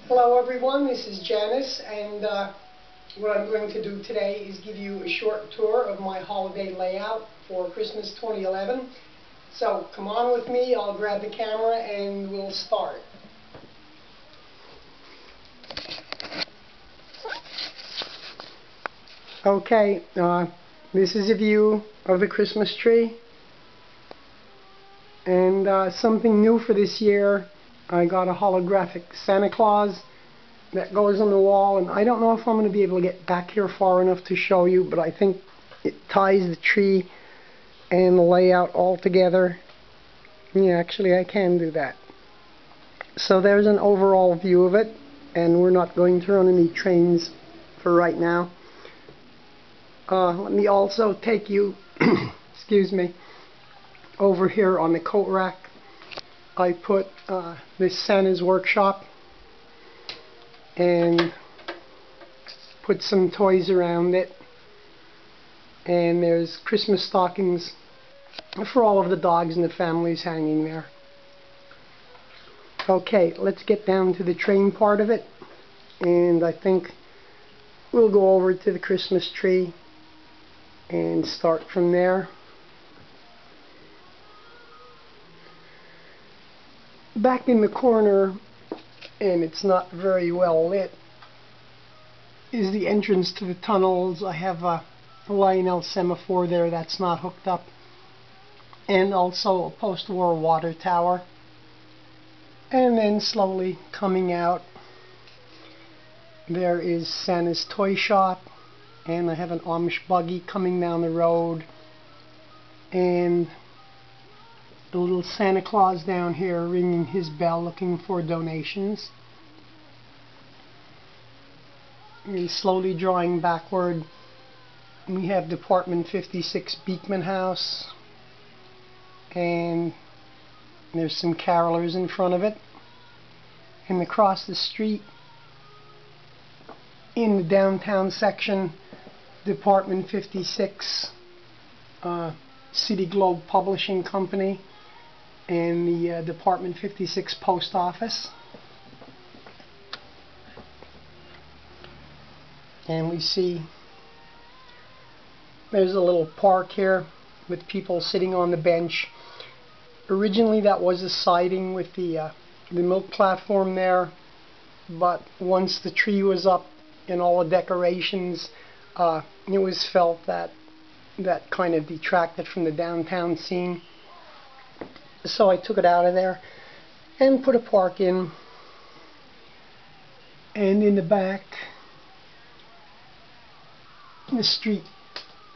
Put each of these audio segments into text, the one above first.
Hello everyone, this is Janice, and what I'm going to do today is give you a short tour of my holiday layout for Christmas 2011. So come on with me, I'll grab the camera and we'll start. Okay, this is a view of the Christmas tree, and something new for this year. I got a holographic Santa Claus that goes on the wall, and I don't know if I'm going to be able to get back here far enough to show you, but I think it ties the tree and the layout all together. Yeah, actually I can do that. So there's an overall view of it, and we're not going to run any trains for right now. Let me also take you excuse me, over here on the coat rack. I put this Santa's Workshop and put some toys around it, and there's Christmas stockings for all of the dogs and the families hanging there. Okay, let's get down to the train part of it, and I think we'll go over to the Christmas tree and start from there. Back in the corner, and it's not very well lit, is the entrance to the tunnels. I have a Lionel semaphore there that's not hooked up, and also a post-war water tower. And then slowly coming out, there is Santa's toy shop, and I have an Amish buggy coming down the road, and the little Santa Claus down here ringing his bell looking for donations. And slowly drawing backward, we have Department 56 Beekman House, and there's some carolers in front of it. And across the street, in the downtown section, Department 56 City Globe Publishing Company, and the Department 56 Post Office. And we see there's a little park here with people sitting on the bench. Originally that was a siding with the milk platform there, but once the tree was up and all the decorations, it was felt that that kind of detracted from the downtown scene. So I took it out of there and put a park in. And in the back, the street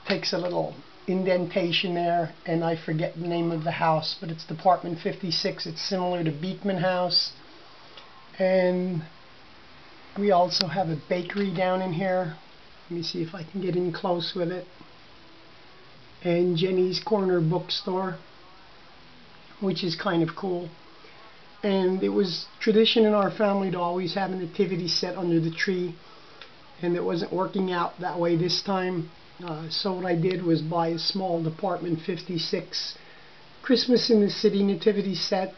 takes a little indentation there, and I forget the name of the house, but it's Department 56. It's similar to Beekman House. And we also have a bakery down in here. Let me see if I can get in close with it. And Jenny's Corner Bookstore, which is kind of cool. And it was tradition in our family to always have a nativity set under the tree, and it wasn't working out that way this time. So what I did was buy a small Department 56 Christmas in the City nativity set,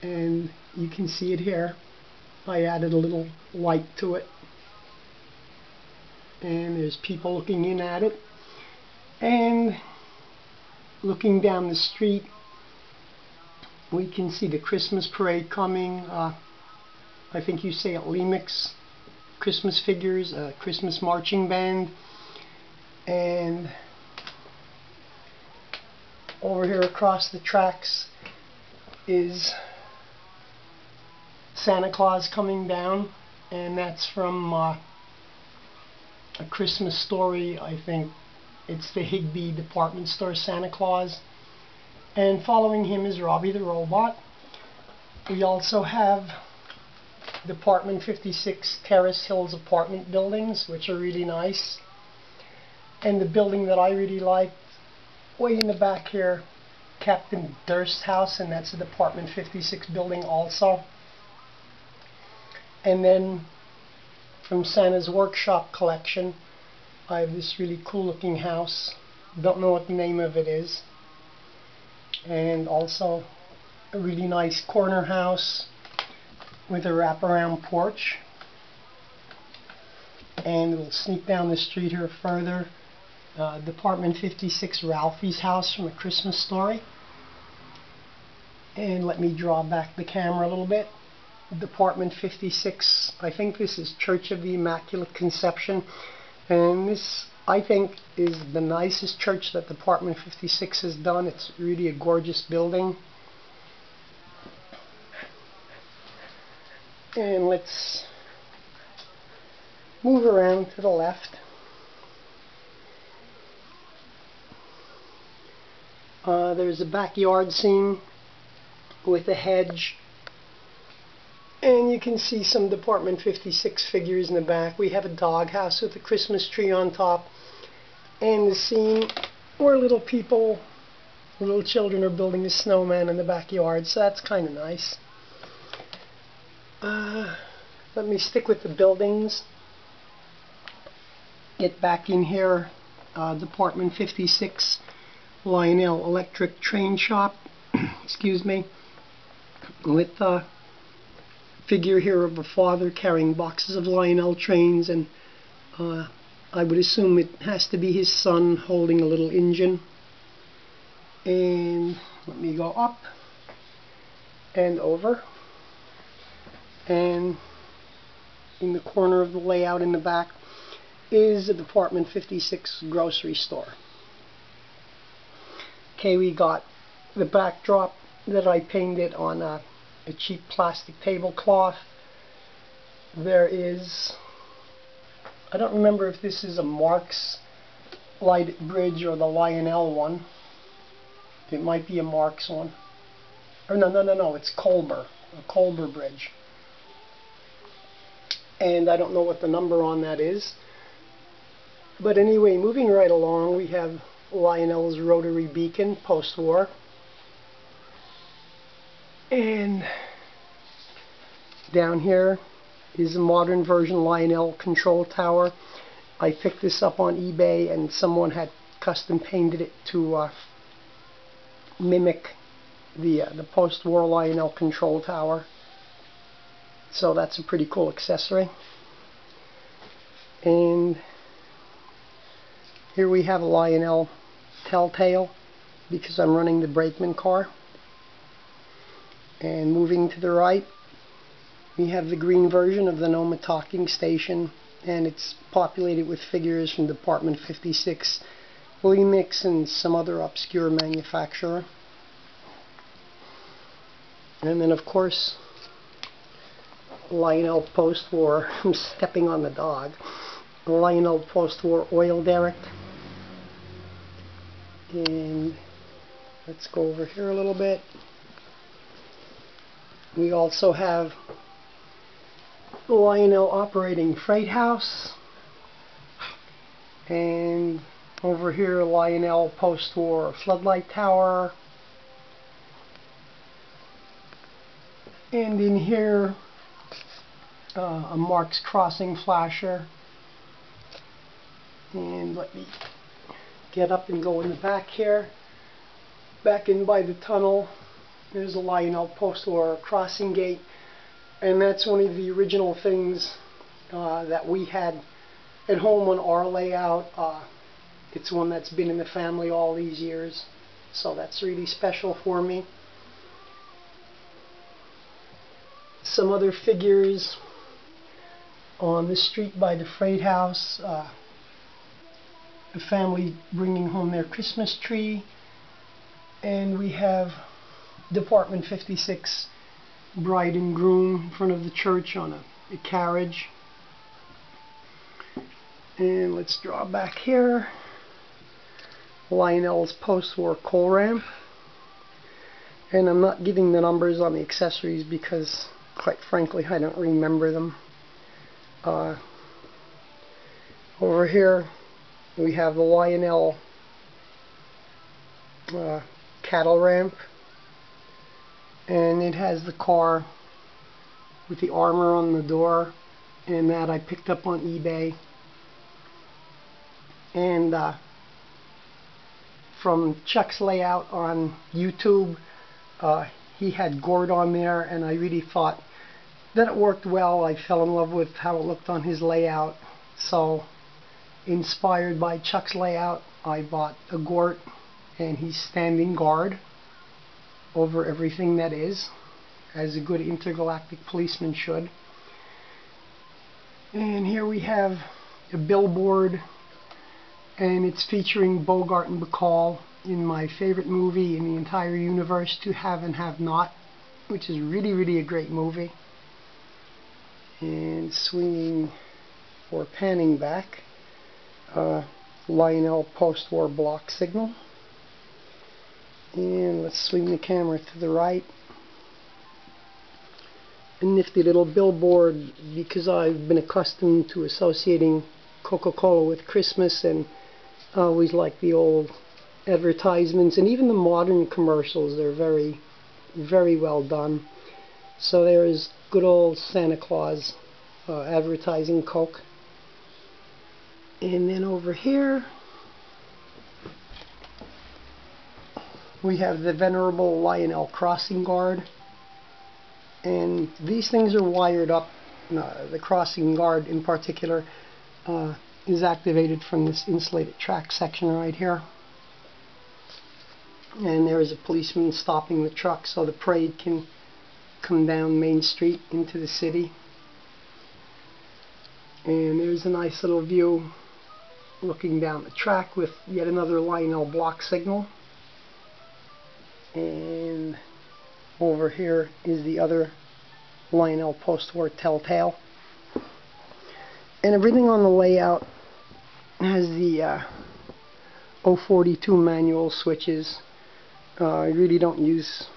and you can see it here. I added a little light to it, and there's people looking in at it. And looking down the street, we can see the Christmas parade coming. I think you say at Lemix, Christmas figures, a Christmas marching band. And over here across the tracks is Santa Claus coming down, and that's from A Christmas Story. I think it's the Higby department store Santa Claus. And following him is Robbie the Robot. We also have Department 56 Terrace Hills apartment buildings, which are really nice. And the building that I really like, way in the back here, Captain Durst's house, and that's a Department 56 building also. And then from Santa's Workshop collection, I have this really cool looking house. Don't know what the name of it is. And also a really nice corner house with a wraparound porch. And we'll sneak down the street here further. Department 56 Ralphie's house from A Christmas Story. And let me draw back the camera a little bit. Department 56, I think this is Church of the Immaculate Conception. And this, I think, is the nicest church that Department 56 has done. It's really a gorgeous building. And let's move around to the left. There's a backyard scene with a hedge, and you can see some Department 56 figures in the back. We have a doghouse with a Christmas tree on top, and the scene where little children are building a snowman in the backyard, so that's kind of nice. Let me stick with the buildings. Get back in here. Department 56 Lionel Electric Train Shop. Excuse me. With a figure here of a father carrying boxes of Lionel trains, and I would assume it has to be his son holding a little engine. And let me go up and over, and in the corner of the layout in the back is the Department 56 grocery store. Okay, we got the backdrop that I painted on a cheap plastic tablecloth. There is, I don't remember if this is a Marks lighted bridge or the Lionel one. It might be a Marks one. Or no, it's Colbert, a Colbert bridge. And I don't know what the number on that is. But anyway, moving right along, we have Lionel's rotary beacon, post-war. And down here is a modern version Lionel control tower. I picked this up on eBay, and someone had custom painted it to mimic the post-war Lionel control tower. So that's a pretty cool accessory. And here we have a Lionel Telltale, because I'm running the brakeman car. And moving to the right, we have the green version of the Noma Talking Station, and it's populated with figures from Department 56, Lemix, and some other obscure manufacturer. And then, of course, Lionel post-war, I'm stepping on the dog, Lionel post-war oil derrick. And let's go over here a little bit. We also have the Lionel operating freight house, and over here Lionel post-war floodlight tower, and in here a Marks crossing flasher. And let me get up and go in the back here. Back in by the tunnel, there's a Lionel post-war crossing gate, and that's one of the original things that we had at home on our layout. It's one that's been in the family all these years, so that's really special for me. Some other figures on the street by the freight house. The family bringing home their Christmas tree, and we have Department 56 bride and groom in front of the church on a carriage. And let's draw back here. Lionel's post-war coal ramp, and I'm not giving the numbers on the accessories because, quite frankly, I don't remember them. Over here we have the Lionel cattle ramp, and it has the car with the armor on the door, and that I picked up on eBay. And from Chuck's layout on YouTube, he had Gord on there, and I really thought then it worked well. I fell in love with how it looked on his layout. So, inspired by Chuck's layout, I bought a Gort, and he's standing guard over everything that is, as a good intergalactic policeman should. And here we have a billboard, and it's featuring Bogart and Bacall in my favorite movie in the entire universe, To Have and Have Not, which is really a great movie. And swinging or panning back, Lionel post-war block signal. And let's swing the camera to the right. A nifty little billboard, because I've been accustomed to associating Coca-Cola with Christmas, and I always like the old advertisements, and even the modern commercials. They're very well done. So there's good old Santa Claus advertising Coke. And then over here we have the venerable Lionel crossing guard, and these things are wired up. The crossing guard in particular is activated from this insulated track section right here. And there is a policeman stopping the truck so the parade can come down Main Street into the city. And there's a nice little view looking down the track with yet another Lionel block signal. And over here is the other Lionel post-war telltale. And everything on the layout has the 042 manual switches. I really don't use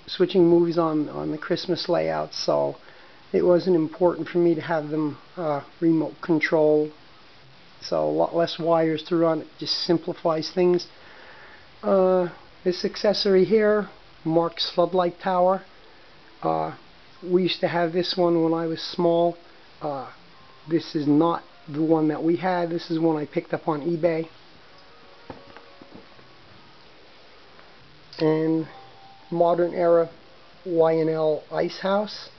switching movies on the Christmas layout, so it wasn't important for me to have them remote control. So a lot less wires to run. It just simplifies things. This accessory here marks floodlight tower. We used to have this one when I was small. This is not the one that we had. This is one I picked up on eBay. And modern era Lionel Ice House.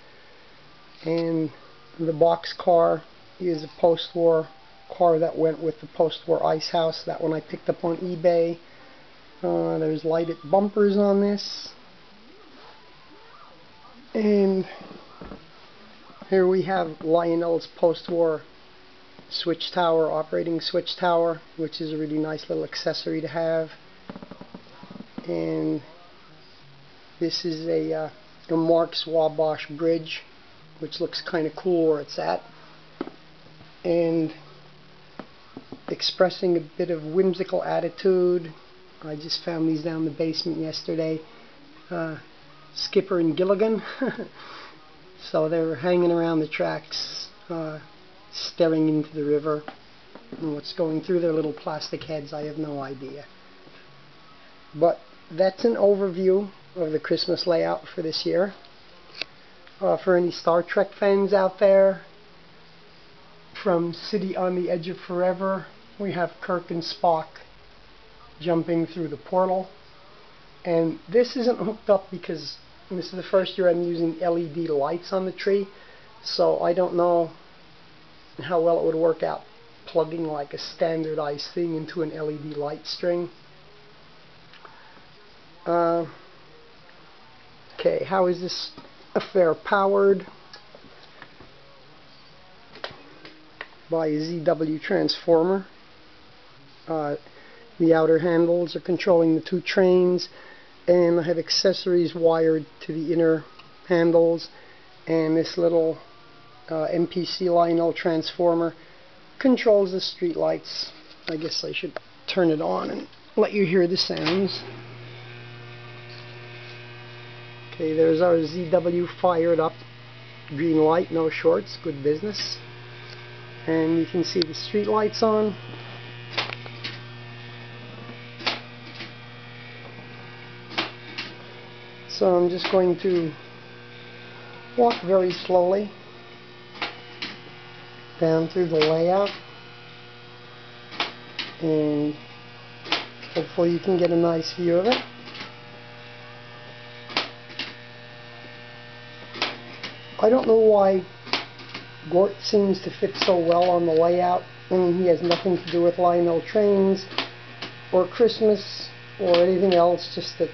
And the box car is a post-war car that went with the post-war Ice House. That one I picked up on eBay. There's lighted bumpers on this. And here we have Lionel's post-war switch tower, operating switch tower, which is a really nice little accessory to have. And this is a Marx Wabash bridge, which looks kind of cool where it's at. And expressing a bit of whimsical attitude, I just found these down in the basement yesterday. Skipper and Gilligan. So they were hanging around the tracks, staring into the river. And what's going through their little plastic heads, I have no idea. But that's an overview of the Christmas layout for this year. For any Star Trek fans out there, from City on the Edge of Forever, we have Kirk and Spock jumping through the portal. And this isn't hooked up because this is the first year I'm using LED lights on the tree, so I don't know how well it would work out plugging like a standardized thing into an LED light string. Okay, how is this affair powered? By a ZW transformer. The outer handles are controlling the two trains, and I have accessories wired to the inner handles, and this little MPC Lionel transformer controls the street lights. I guess I should turn it on and let you hear the sounds. Okay, there's our ZW fired up. Green light, no shorts, good business. And you can see the street lights on. So I'm just going to walk very slowly down through the layout, and hopefully you can get a nice view of it. I don't know why Gort seems to fit so well on the layout. I mean, he has nothing to do with Lionel trains or Christmas or anything else, just a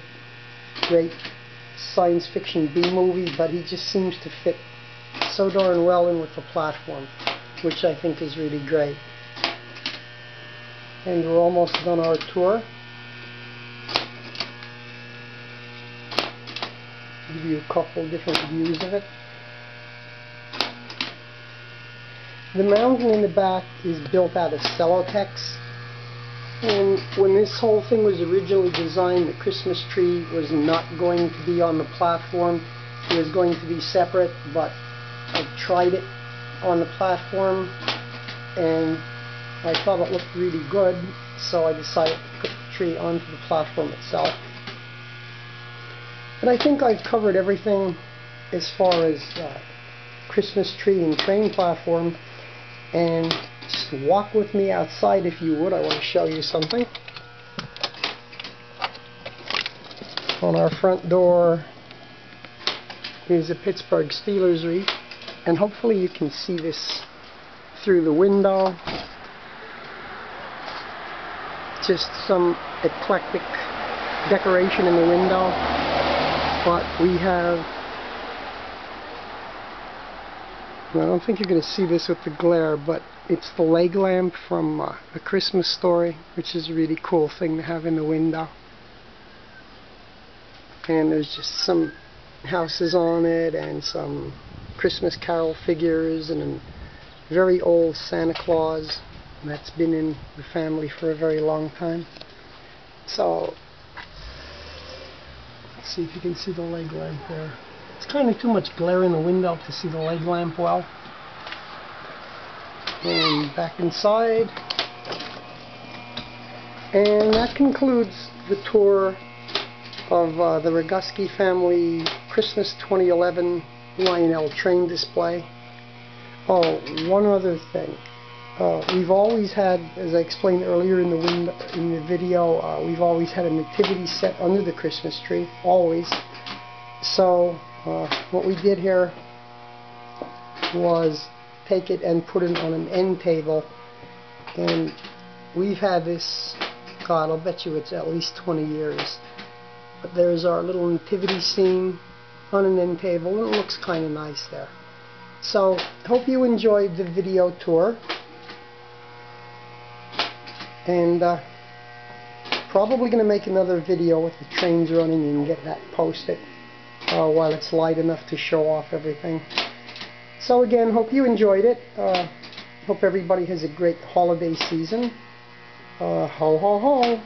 great science fiction B-movie, but he just seems to fit so darn well in with the platform, which I think is really great. And we're almost done our tour. Give you a couple different views of it. The mounting in the back is built out of Celotex, and when this whole thing was originally designed, the Christmas tree was not going to be on the platform. It was going to be separate, but I tried it on the platform and I thought it looked really good, so I decided to put the tree onto the platform itself. But I think I've covered everything as far as Christmas tree and train platform. And just walk with me outside if you would. I want to show you something. On our front door is a Pittsburgh Steelers wreath, and hopefully you can see this through the window. Just some eclectic decoration in the window, but we have, I don't think you're going to see this with the glare, but it's the leg lamp from A Christmas Story, which is a really cool thing to have in the window. And there's just some houses on it and some Christmas Carol figures and a very old Santa Claus that's been in the family for a very long time. So let's see if you can see the leg lamp there. It's kind of too much glare in the window to see the leg lamp well. And back inside. And that concludes the tour of the Roguskie Family Christmas 2011 Lionel train display. Oh, one other thing. We've always had, as I explained earlier in the video, we've always had a nativity set under the Christmas tree, always. So what we did here was take it and put it on an end table, and we've had this, God, I'll bet you it's at least 20 years. But there's our little nativity scene on an end table, and it looks kind of nice there. So, hope you enjoyed the video tour, and probably going to make another video with the trains running and get that posted while it's light enough to show off everything. So again, hope you enjoyed it. Hope everybody has a great holiday season. Ho ho ho!